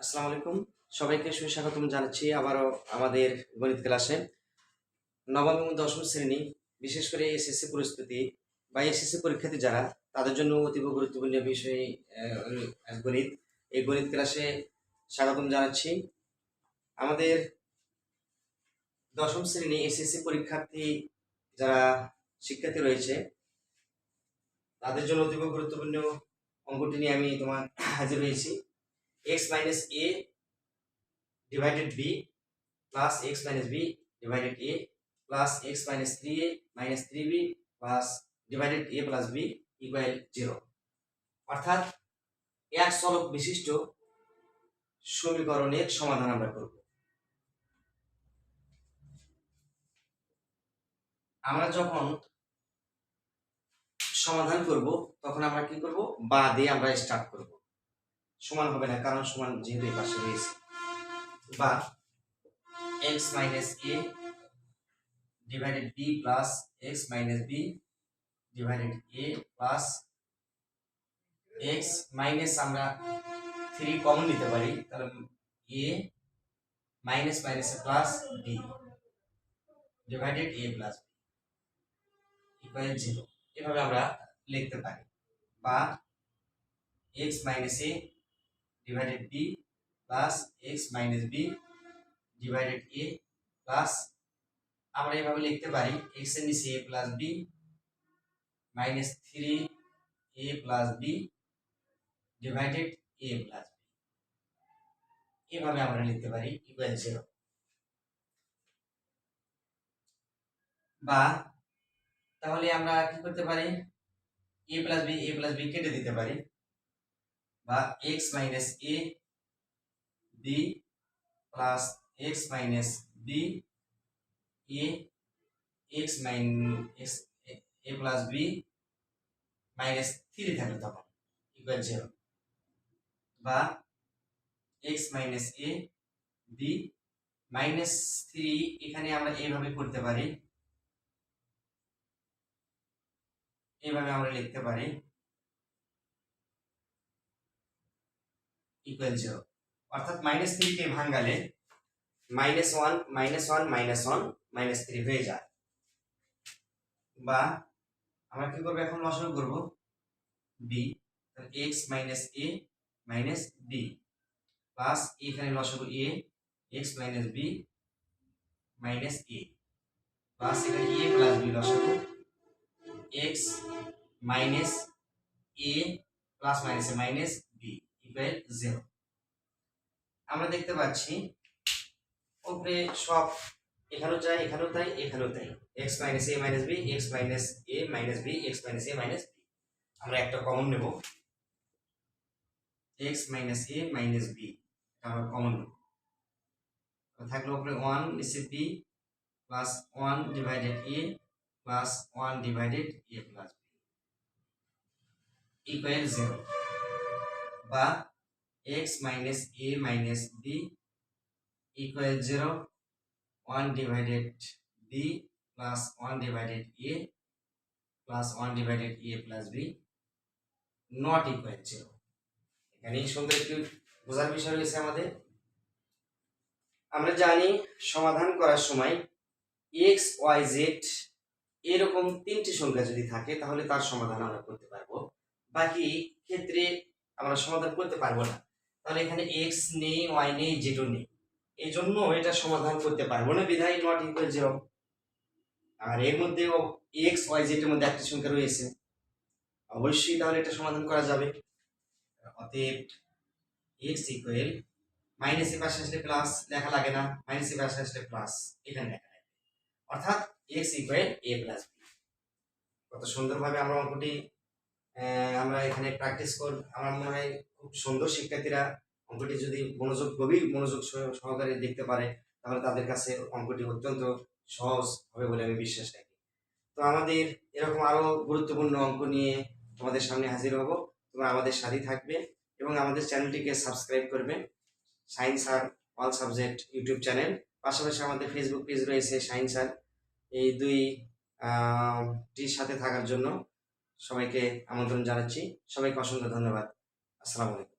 আসসালামু আলাইকুম। সবাইকে সুস্বাগতম জানাচ্ছি আবারও আমাদের গণিত ক্লাসে। নবম এবং দশম শ্রেণী, বিশেষ করে এসএসসি প্রস্তুতি বা এসএসসি পরীক্ষার্থী যারা, তাদের জন্য অতীব গুরুত্বপূর্ণ বিষয় গণিত। এই গণিত ক্লাসে স্বাগতম জানাচ্ছি। আমাদের দশম শ্রেণী এসএসসি পরীক্ষার্থী যারা শিক্ষার্থী রয়েছে, তাদের জন্য অতীব গুরুত্বপূর্ণ অঙ্কটি নিয়ে আমি তোমার হাজির হয়েছি। x minus a divided b plus x minus b divided a plus x minus 3a minus 3b plus divided a plus b equal 0 অর্থাৎ এক চলক বিশিষ্ট সমীকরণের সমাধান আমরা করব। আমরা যখন সমাধান করব তখন আমরা কি করব, বা দিয়ে আমরা স্টার্ট করব। সমান হবে না, কারণ সমান যেহেতু এই পাশে রয়েছে। বা x minus a divided b plus x minus b divided a plus x minus আমরা 3 কমন নিতে পারি, তাহলে a minus minus plus b divided a plus b equal 0 এভাবে আমরা লিখতে পারি। বা x minus a divided b plus x minus b divided a plus আমরা এভাবে লিখতে পারি x এর নিচে a plus b minus 3a plus b divided a plus b, এভাবে আমরা লিখতে পারি ইকুয়াল 0। বা তাহলে আমরা কি করতে পারি, a প্লাস b কেটে দিতে পারি। বা x minus a b plus x minus b a x minus a plus b minus 3 থাকবে তখন ইকুয়াল 0। বা x minus a b minus 3 এখানে আমরা এইভাবে করতে পারি, এইভাবে আমরা লিখতে পারি ইকুয়াল 0। অর্থাৎ মাইনাস 3 কে ভাঙালে মাইনাস 1 মাইনাস 1 মাইনাস 1 মাইনাস 3 হয়ে যায়। বা আমরা কি করব, এখন লসাগু করব b, তাহলে x minus a minus b plus এখানে লসাগু a x minus b minus a plus এখানে a প্লাস b লসাগু x minus a plus minus a minus b equal 0। আমরা দেখতে পাচ্ছি উপরে সব এখানেও চাই, এখানেও তাই, এখানেও তাই, x minus a minus b x minus a minus b x minus a minus b। আমরা একটা কমন নেব, x minus a minus b আমরা কমন নেব। থাকলো উপরে 1 নিচে b plus 1 divided a plus 1 divided a plus b equal 0। বা x minus a minus b equal 0 1 divided b plus 1 divided a plus 1 divided a plus b not equal 0। এখানে সুন্দর একটু বোঝার বিষয় রয়েছে আমাদের। আমরা জানি সমাধান করার সময় x y z এরকম তিনটি সংখ্যা যদি থাকে তাহলে তার সমাধান আমরা করতে পারবো, বাকি ক্ষেত্রে আমরা সমাধান করতে পারবো না। তাহলে এখানে x নেই, y নেই, z নেই, এই জন্য এটা সমাধান করতে পারবো না, বিধায় নট ইকুয়াল 0। আর এর মধ্যে x y z এর মধ্যে একটা সংখ্যা রয়েছে, অবশ্যই তাহলে এটা সমাধান করা যাবে। অতএব x ইকুয়াল মাইনাস এর পাশে আসলে প্লাস লেখা লাগে না, মাইনাস এর পাশে আসলে প্লাস এখানে লেখা লাগে, অর্থাৎ x equal a plus b। কত সুন্দরভাবে আমরা অঙ্কটি আমরা এখানে প্র্যাকটিস করি। আমার মনে হয় খুব সুন্দর শিক্ষার্থীরা অঙ্কটি যদি গভীর মনোযোগ সহকারে দেখতে পারে তাহলে তাদের কাছে অঙ্কটি অত্যন্ত সহজ হবে বলে আমি বিশ্বাস রাখি। তো আমাদের এরকম আরো গুরুত্বপূর্ণ অঙ্ক নিয়ে তোমাদের সামনে হাজির হব। তোমরা আমাদের সাথেই থাকবে এবং আমাদের চ্যানেলটিকে সাবস্ক্রাইব করবে, সায়েন্স আর অল সাবজেক্ট ইউটিউব চ্যানেল। পাশাপাশি আমাদের ফেসবুক পেজ রয়েছে সায়েন্স আর। এই দুইটির সাথে থাকার জন্য সবাইকে আমন্ত্রণ জানাচ্ছি। সবাইকে অসংখ্য ধন্যবাদ। আসসালামু আলাইকুম।